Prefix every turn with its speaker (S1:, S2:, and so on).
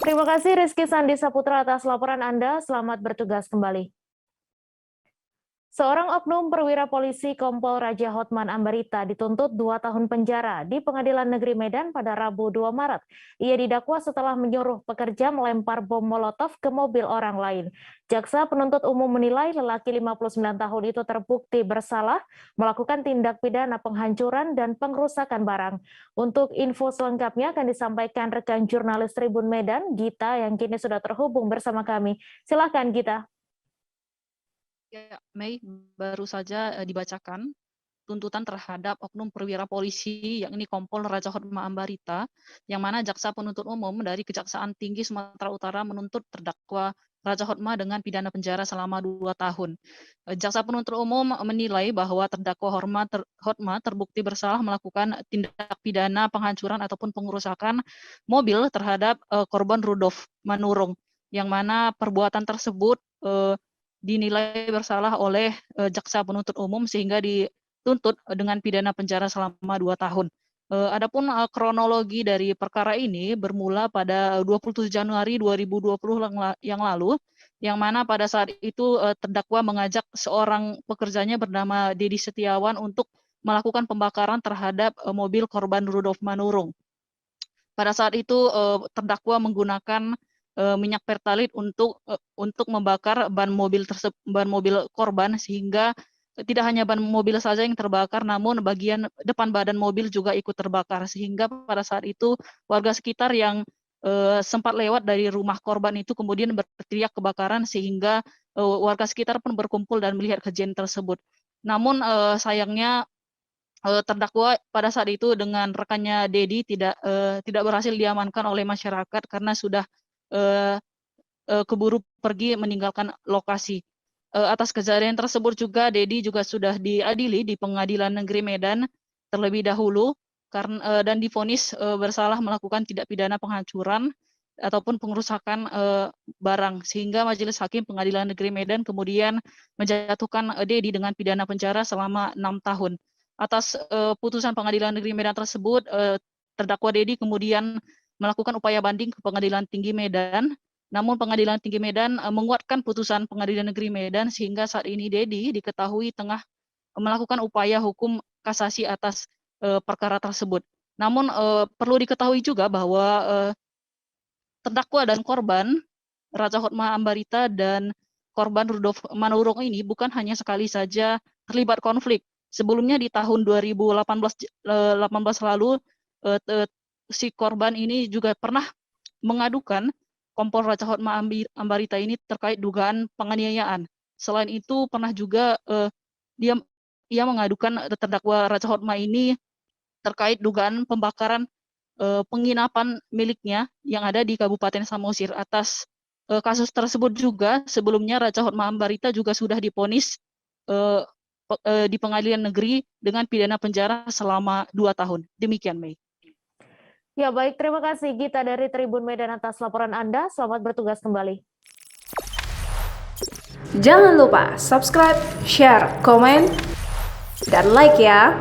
S1: Terima kasih Rizky Sandi Saputra atas laporan Anda. Selamat bertugas kembali. Seorang oknum perwira polisi Kompol Raja Hotman Ambarita dituntut 2 tahun penjara di Pengadilan Negeri Medan pada Rabu 2 Maret. Ia didakwa setelah menyuruh pekerja melempar bom molotov ke mobil orang lain. Jaksa penuntut umum menilai lelaki 59 tahun itu terbukti bersalah melakukan tindak pidana penghancuran dan pengrusakan barang. Untuk info selengkapnya akan disampaikan rekan jurnalis Tribun Medan, Gita, yang kini sudah terhubung bersama kami. Silakan Gita.
S2: Ya, Mei, baru saja dibacakan tuntutan terhadap oknum perwira polisi yakni Kompol Raja Hotma Ambarita, yang mana jaksa penuntut umum dari Kejaksaan Tinggi Sumatera Utara menuntut terdakwa Raja Hotma dengan pidana penjara selama 2 tahun. Jaksa penuntut umum menilai bahwa terdakwa Hotma terbukti bersalah melakukan tindak pidana penghancuran ataupun pengerusakan mobil terhadap korban Rudolf Manurung, yang mana perbuatan tersebut dinilai bersalah oleh jaksa penuntut umum sehingga dituntut dengan pidana penjara selama 2 tahun. Adapun kronologi dari perkara ini bermula pada 27 Januari 2020 yang lalu, yang mana pada saat itu terdakwa mengajak seorang pekerjanya bernama Dedi Setiawan untuk melakukan pembakaran terhadap mobil korban Rudolf Manurung. Pada saat itu terdakwa menggunakan minyak pertalit untuk membakar ban mobil korban, sehingga tidak hanya ban mobil saja yang terbakar, namun bagian depan badan mobil juga ikut terbakar, sehingga pada saat itu warga sekitar yang sempat lewat dari rumah korban itu kemudian berteriak kebakaran, sehingga warga sekitar pun berkumpul dan melihat kejadian tersebut. Namun sayangnya terdakwa pada saat itu dengan rekannya Dedi tidak berhasil diamankan oleh masyarakat karena sudah keburu pergi meninggalkan lokasi. Atas kejadian tersebut juga Dedi juga sudah diadili di Pengadilan Negeri Medan terlebih dahulu dan divonis bersalah melakukan tindak pidana penghancuran ataupun pengerusakan barang, sehingga Majelis Hakim Pengadilan Negeri Medan kemudian menjatuhkan Dedi dengan pidana penjara selama 6 tahun. Atas putusan Pengadilan Negeri Medan tersebut, terdakwa Dedi kemudian melakukan upaya banding ke Pengadilan Tinggi Medan. Namun Pengadilan Tinggi Medan menguatkan putusan Pengadilan Negeri Medan, sehingga saat ini Dedi diketahui tengah melakukan upaya hukum kasasi atas perkara tersebut. Namun perlu diketahui juga bahwa terdakwa dan korban Raja Hotma Ambarita dan korban Rudolf Manurung ini bukan hanya sekali saja terlibat konflik. Sebelumnya di tahun 2018 lalu si korban ini juga pernah mengadukan Kompol Raja Hotma Ambarita ini terkait dugaan penganiayaan. Selain itu pernah juga ia mengadukan terdakwa Raja Hotma ini terkait dugaan pembakaran penginapan miliknya yang ada di Kabupaten Samosir. Atas kasus tersebut juga sebelumnya Raja Hotma Ambarita juga sudah divonis di pengadilan negeri dengan pidana penjara selama 2 tahun. Demikian, Mei.
S1: Ya baik, terima kasih Gita dari Tribun Medan atas laporan Anda. Selamat bertugas kembali.
S3: Jangan lupa subscribe, share, komen, dan like ya.